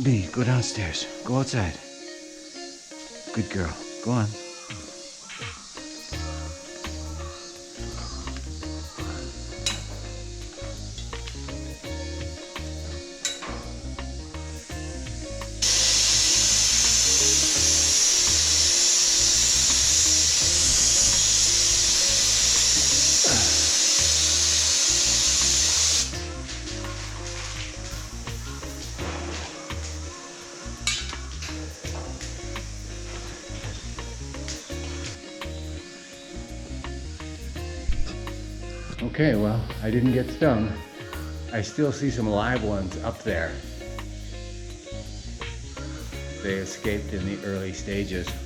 B, go downstairs. Go outside. Good girl. Go on. Okay, well, I didn't get stung. I still see some live ones up there. They escaped in the early stages. Okay.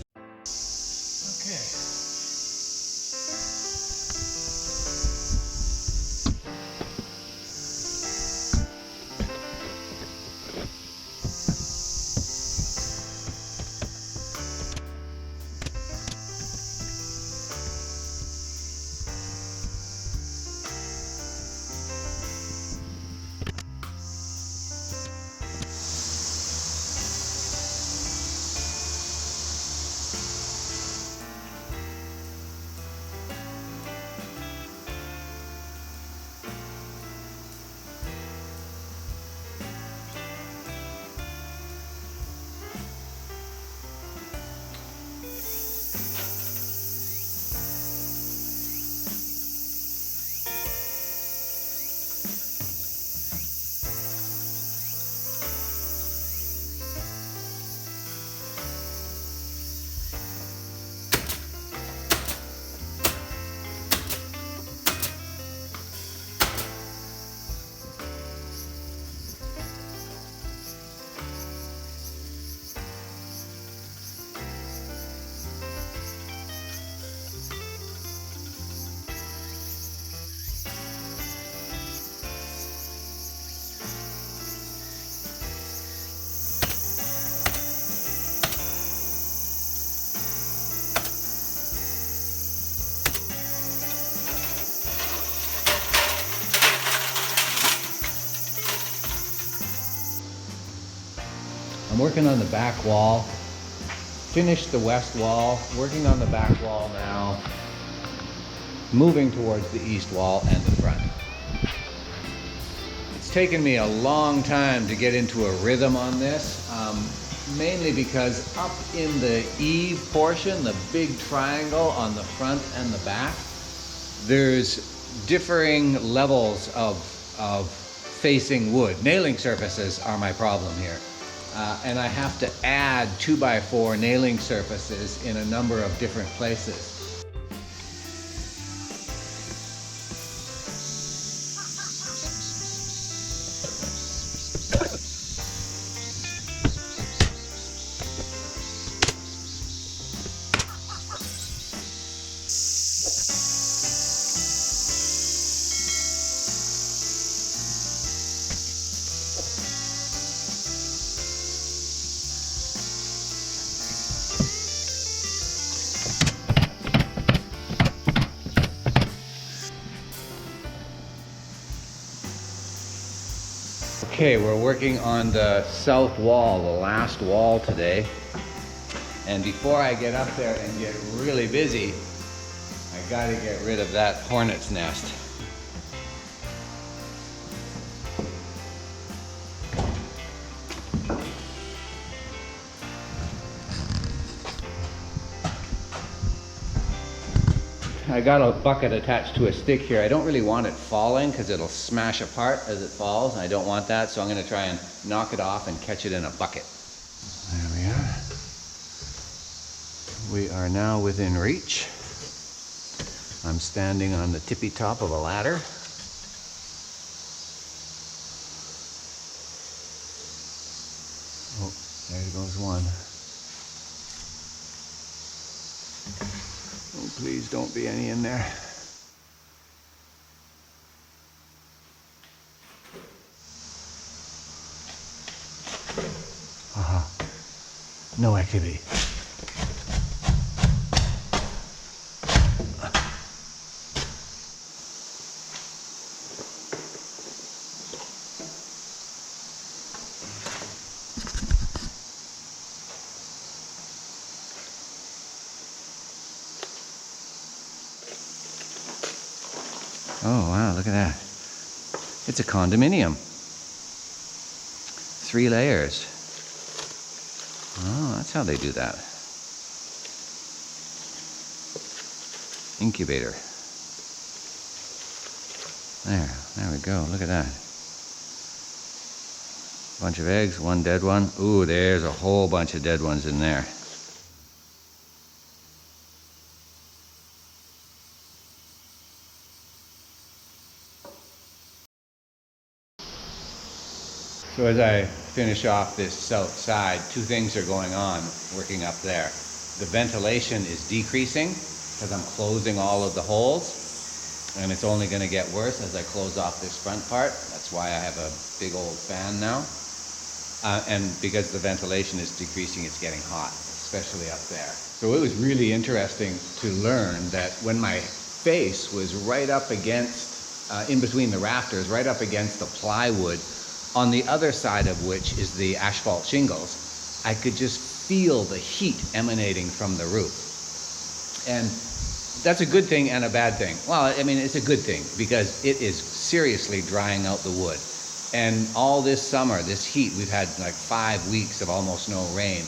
I'm working on the back wall. Finished the west wall, working on the back wall now. Moving towards the east wall and the front. It's taken me a long time to get into a rhythm on this, mainly because up in the eave portion, the big triangle on the front and the back, there's differing levels of facing wood. Nailing surfaces are my problem here. And I have to add 2x4 nailing surfaces in a number of different places. Okay, we're working on the south wall, the last wall today. And before I get up there and get really busy, I gotta get rid of that hornet's nest. I got a bucket attached to a stick here. I don't really want it falling because it'll smash apart as it falls, and I don't want that, so I'm going to try and knock it off and catch it in a bucket. There we are. We are now within reach. I'm standing on the tippy top of a ladder. Oh, there goes one. Oh, please don't be any in there. No activity. Oh, wow, look at that. It's a condominium. 3 layers. Oh, that's how they do that. Incubator. There we go. Look at that. Bunch of eggs, 1 dead one. Ooh, there's a whole bunch of dead ones in there. So as I finish off this south side, 2 things are going on working up there. The ventilation is decreasing because I'm closing all of the holes, and it's only going to get worse as I close off this front part. That's why I have a big old fan now. And because the ventilation is decreasing, it's getting hot, especially up there. So it was really interesting to learn that when my face was right up against, in between the rafters, right up against the plywood, on the other side of which is the asphalt shingles, I could just feel the heat emanating from the roof. And that's a good thing and a bad thing. Well, I mean, it's a good thing because it is seriously drying out the wood. And all this summer, this heat, we've had like 5 weeks of almost no rain.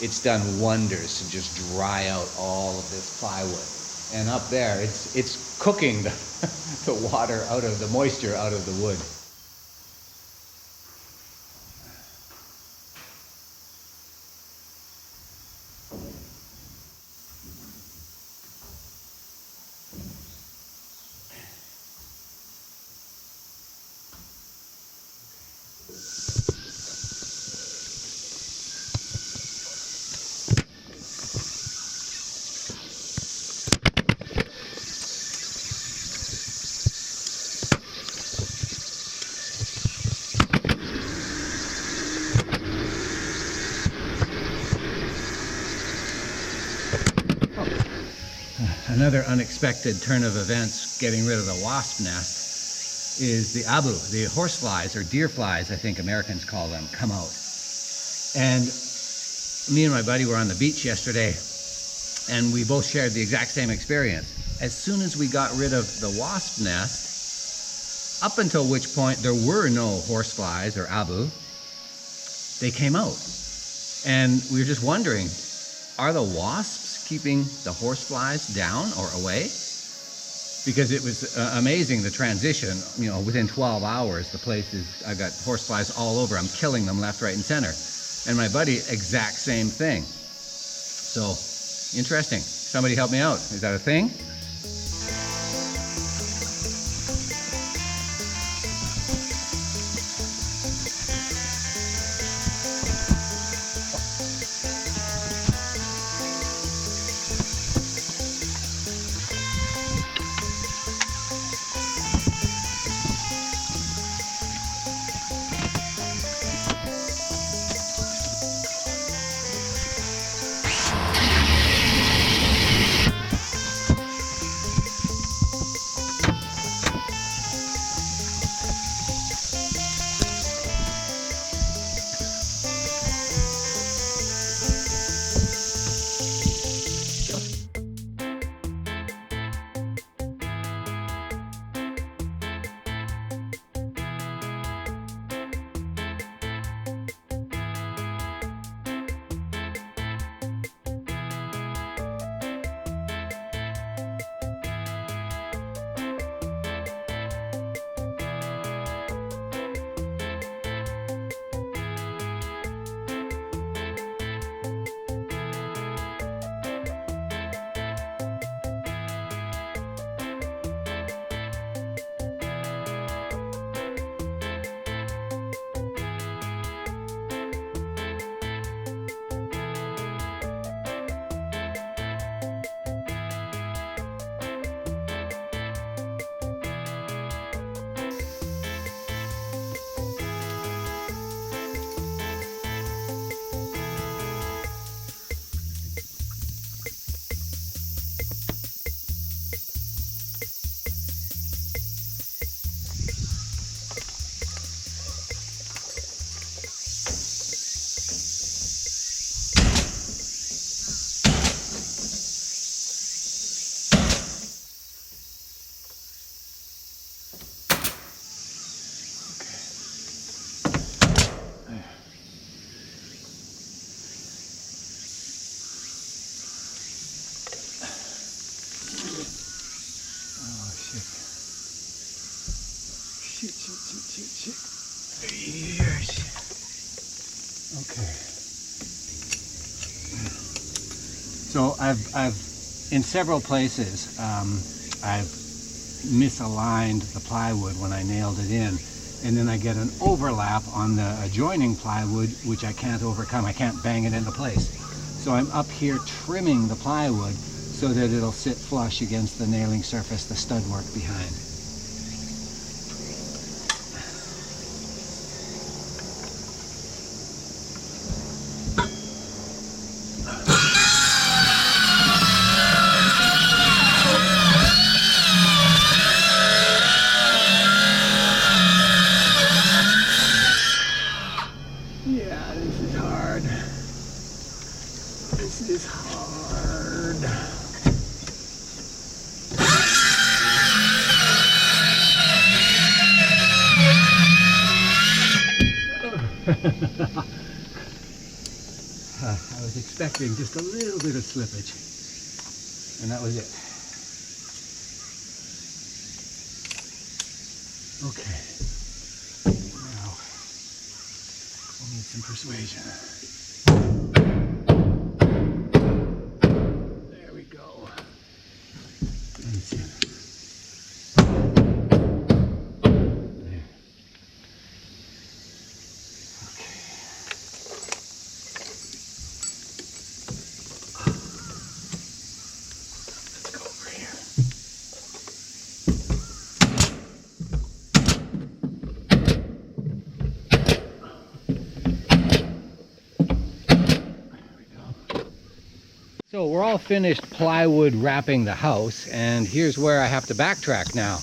It's done wonders to just dry out all of this plywood. And up there, it's cooking the water out of the moisture out of the wood. Another unexpected turn of events getting rid of the wasp nest is the abu, the horseflies or deer flies, I think Americans call them, come out. And me and my buddy were on the beach yesterday and we both shared the exact same experience. As soon as we got rid of the wasp nest, up until which point there were no horseflies or abu, they came out. And we were just wondering, are the wasps keeping the horseflies down or away? Because it was amazing, the transition. You know, within 12 hours, the place is, I got horseflies all over. I'm killing them left, right, and center. And my buddy, exact same thing. So, interesting. Somebody help me out. Is that a thing? Okay. So I've in several places I've misaligned the plywood when I nailed it in, and then I get an overlap on the adjoining plywood which I can't overcome. I can't bang it into place. So I'm up here trimming the plywood so that it'll sit flush against the nailing surface, the stud work behind. Yeah, this is hard. This is hard. I was expecting just a little bit of slippage, and that was it. Okay, now we'll need some persuasion. There we go. That's it. So we're all finished plywood wrapping the house, and here's where I have to backtrack now.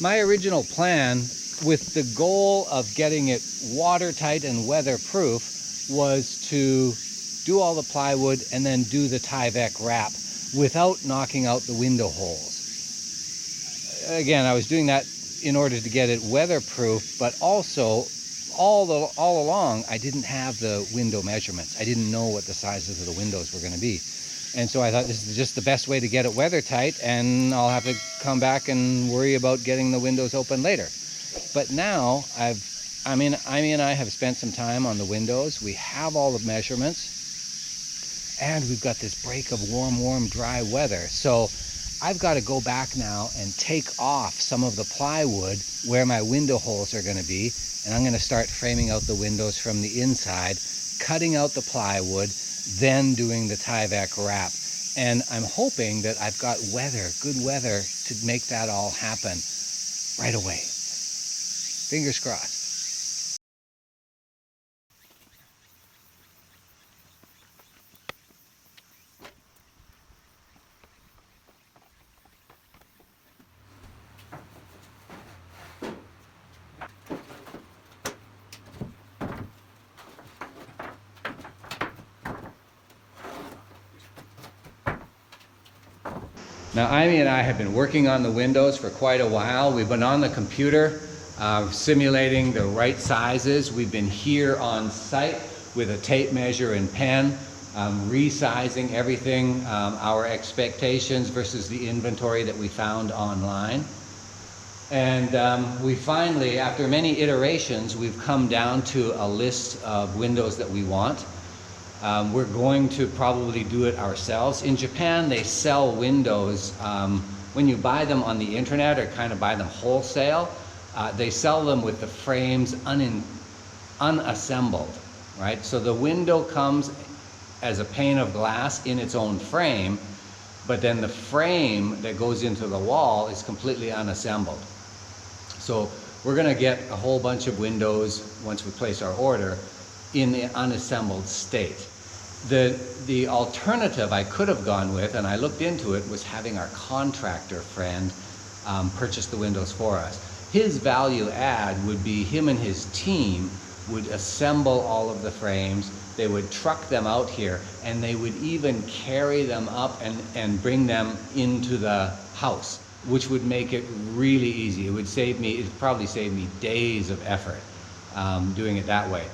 My original plan, with the goal of getting it watertight and weatherproof, was to do all the plywood and then do the Tyvek wrap without knocking out the window holes. Again, I was doing that in order to get it weatherproof, but also all along I didn't have the window measurements. I didn't know what the sizes of the windows were going to be. And so I thought this is just the best way to get it weather tight, and I'll have to come back and worry about getting the windows open later. But now Amy and I have spent some time on the windows. We have all the measurements, and we've got this break of warm, dry weather. So I've got to go back now and take off some of the plywood where my window holes are going to be, and I'm going to start framing out the windows from the inside, cutting out the plywood, then doing the Tyvek wrap. And I'm hoping that I've got good weather to make that all happen right away. Fingers crossed. Now, Amy and I have been working on the windows for quite a while. We've been on the computer simulating the right sizes. We've been here on site with a tape measure and pen, resizing everything, our expectations versus the inventory that we found online. And we finally, after many iterations, we've come down to a list of windows that we want. We're going to probably do it ourselves. In Japan, they sell windows, when you buy them on the internet or kind of buy them wholesale, they sell them with the frames unassembled, right? So the window comes as a pane of glass in its own frame, but then the frame that goes into the wall is completely unassembled. So we're gonna get a whole bunch of windows once we place our order in the unassembled state. The alternative I could have gone with, and I looked into it, was having our contractor friend purchase the windows for us. His value add would be him and his team would assemble all of the frames, they would truck them out here, and they would even carry them up and bring them into the house, which would make it really easy. It'd probably save me days of effort doing it that way.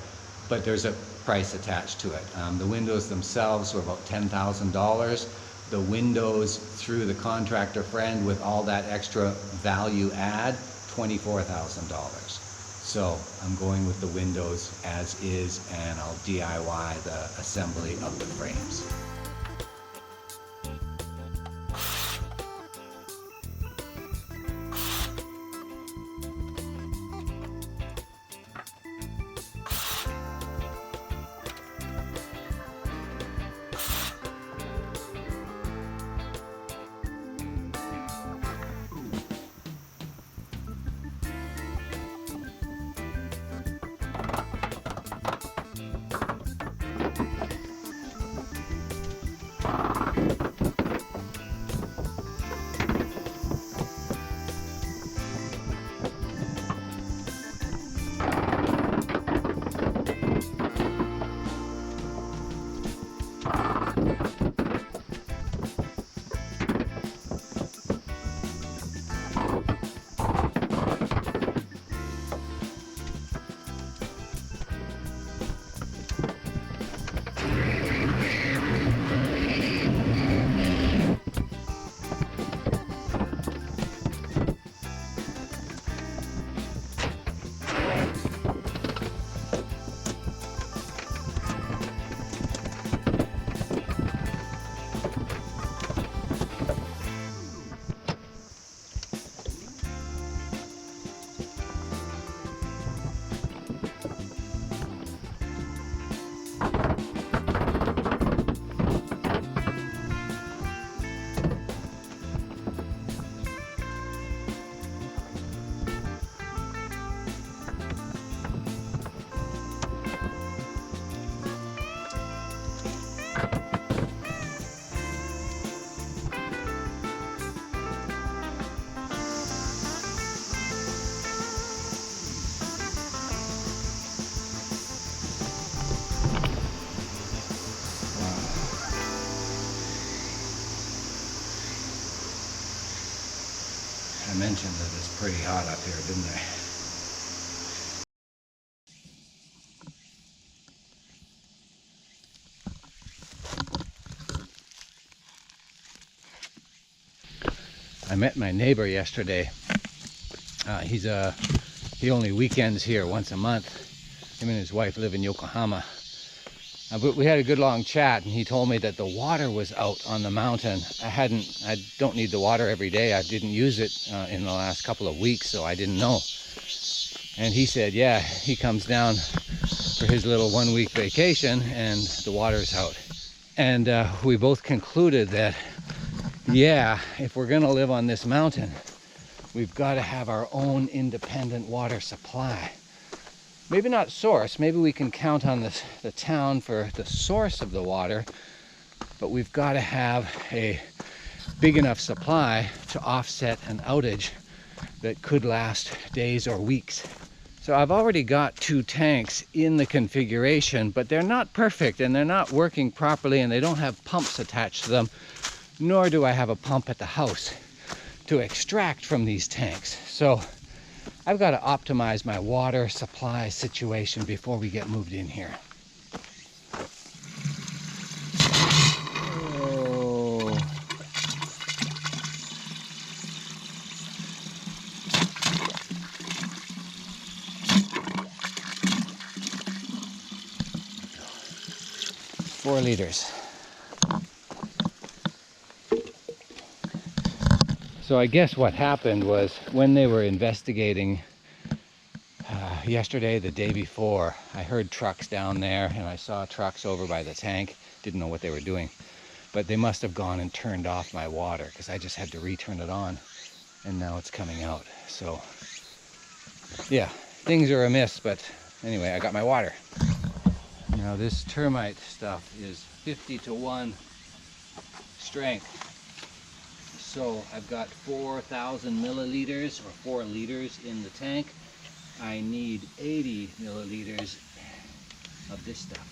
But there's a price attached to it. The windows themselves were about $10,000. The windows through the contractor friend with all that extra value add, $24,000. So I'm going with the windows as is, and I'll DIY the assembly of the frames. I mentioned that it's pretty hot up here, didn't I? I met my neighbor yesterday. He only weekends here once a month. Him and his wife live in Yokohama. But we had a good long chat, and he told me that the water was out on the mountain. I don't need the water every day. I didn't use it in the last couple of weeks, so I didn't know. And he said, yeah, he comes down for his little 1-week vacation and the water's out. And we both concluded that, yeah, if we're gonna live on this mountain, we've got to have our own independent water supply. Maybe not source, maybe we can count on the town for the source of the water, but we've got to have a big enough supply to offset an outage that could last days or weeks. So I've already got 2 tanks in the configuration, but they're not perfect and they're not working properly, and they don't have pumps attached to them, nor do I have a pump at the house to extract from these tanks. So I've got to optimize my water supply situation before we get moved in here. Oh. Four liters. So I guess what happened was when they were investigating yesterday, the day before, I heard trucks down there and I saw trucks over by the tank. Didn't know what they were doing, but they must have gone and turned off my water because I just had to return it on and now it's coming out. So yeah, things are amiss, but anyway, I got my water. Now this termite stuff is 50-to-1 strength. So I've got 4,000 milliliters or 4 liters in the tank. I need 80 milliliters of this stuff.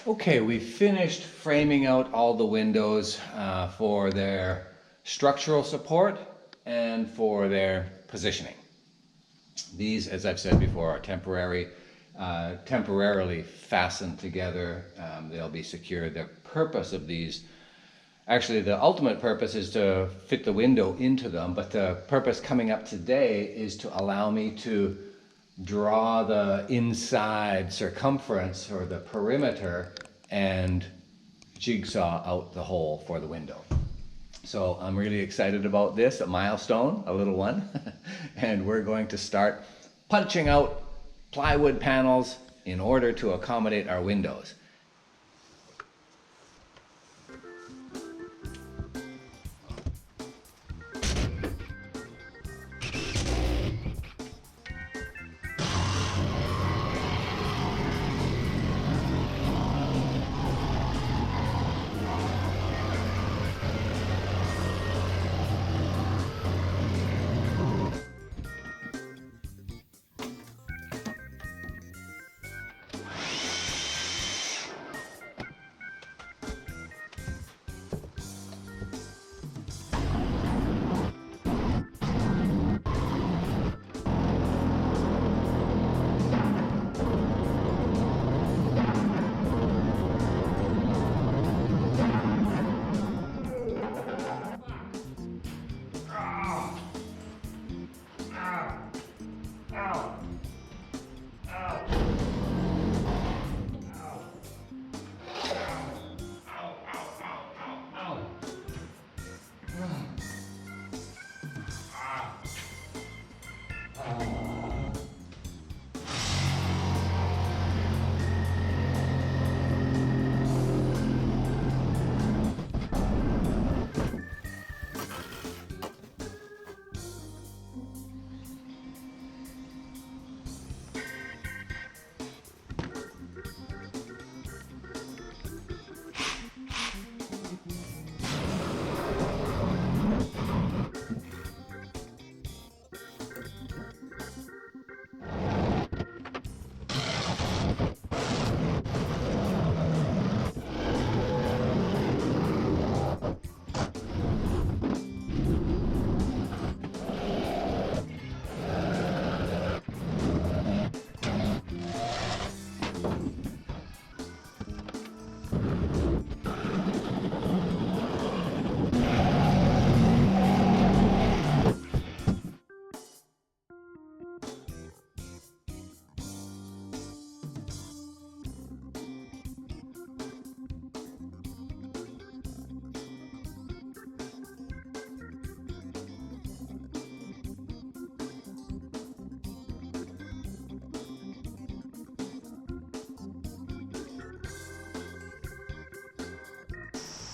Okay, we've finished framing out all the windows for their structural support and for their positioning. These, as I've said before, are temporarily fastened together. They'll be secured. The purpose of these, actually the ultimate purpose is to fit the window into them, but the purpose coming up today is to allow me to draw the inside circumference or the perimeter and jigsaw out the hole for the window. So I'm really excited about this, a milestone, a little one. And we're going to start punching out plywood panels in order to accommodate our windows.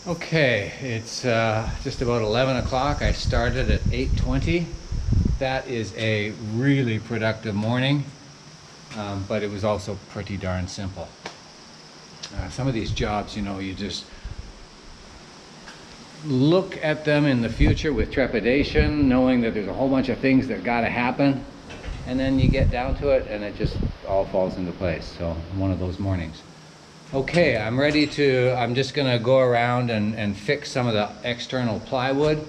Okay, it's just about 11 o'clock. I started at 8:20. That is a really productive morning, but it was also pretty darn simple. Some of these jobs, you know, you just look at them in the future with trepidation, knowing that there's a whole bunch of things that gotta happen, and then you get down to it and it just all falls into place. So one of those mornings. Okay, I'm just gonna go around and fix some of the external plywood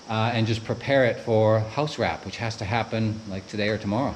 and just prepare it for house wrap, which has to happen like today or tomorrow.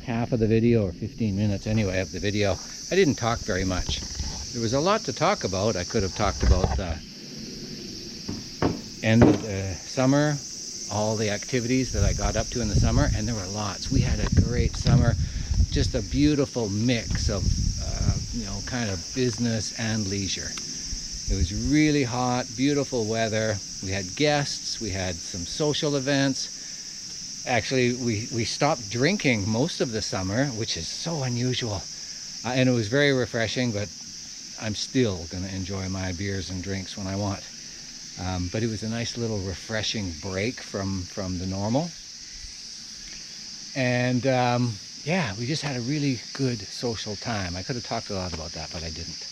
half of the video, or 15 minutes anyway of the video, I didn't talk very much. There was a lot to talk about. I could have talked about the end of the summer, all the activities that I got up to in the summer, and there were lots. We had a great summer, just a beautiful mix of kind of business and leisure. It was really hot, beautiful weather. We had guests, we had some social events. Actually, we stopped drinking most of the summer, which is so unusual. And it was very refreshing, but I'm still going to enjoy my beers and drinks when I want. But it was a nice little refreshing break from the normal. And yeah, we just had a really good social time. I could have talked a lot about that, but I didn't.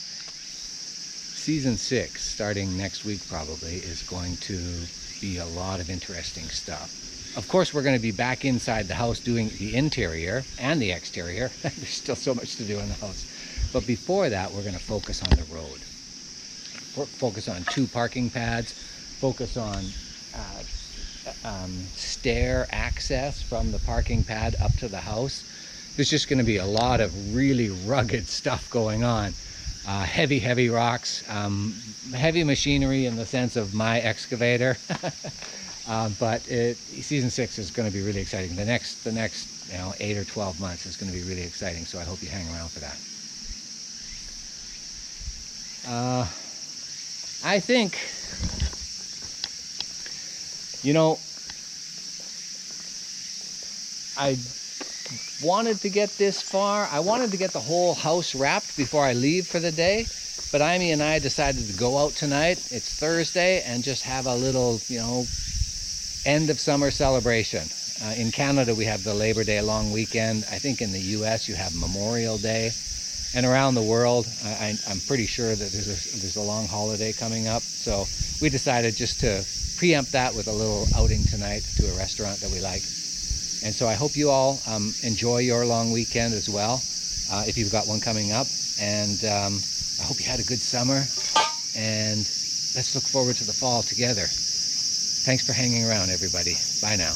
Season 6, starting next week probably, is going to be a lot of interesting stuff. Of course, we're going to be back inside the house doing the interior and the exterior. There's still so much to do in the house. But before that, we're going to focus on the road. Focus on 2 parking pads. Focus on stair access from the parking pad up to the house. There's just going to be a lot of really rugged stuff going on. Heavy rocks, heavy machinery in the sense of my excavator. But season 6 is going to be really exciting. The next 8 or 12 months is going to be really exciting. So I hope you hang around for that. I think, I wanted to get this far. I wanted to get the whole house wrapped before I leave for the day, but Amy and I decided to go out tonight. It's Thursday, and just have a little, end of summer celebration. In Canada, we have the Labor Day long weekend. I think in the US, you have Memorial Day. And around the world, I'm pretty sure that there's a long holiday coming up. So we decided just to preempt that with a little outing tonight to a restaurant that we like. And so I hope you all enjoy your long weekend as well, if you've got one coming up. And I hope you had a good summer. And let's look forward to the fall together. Thanks for hanging around, everybody. Bye now.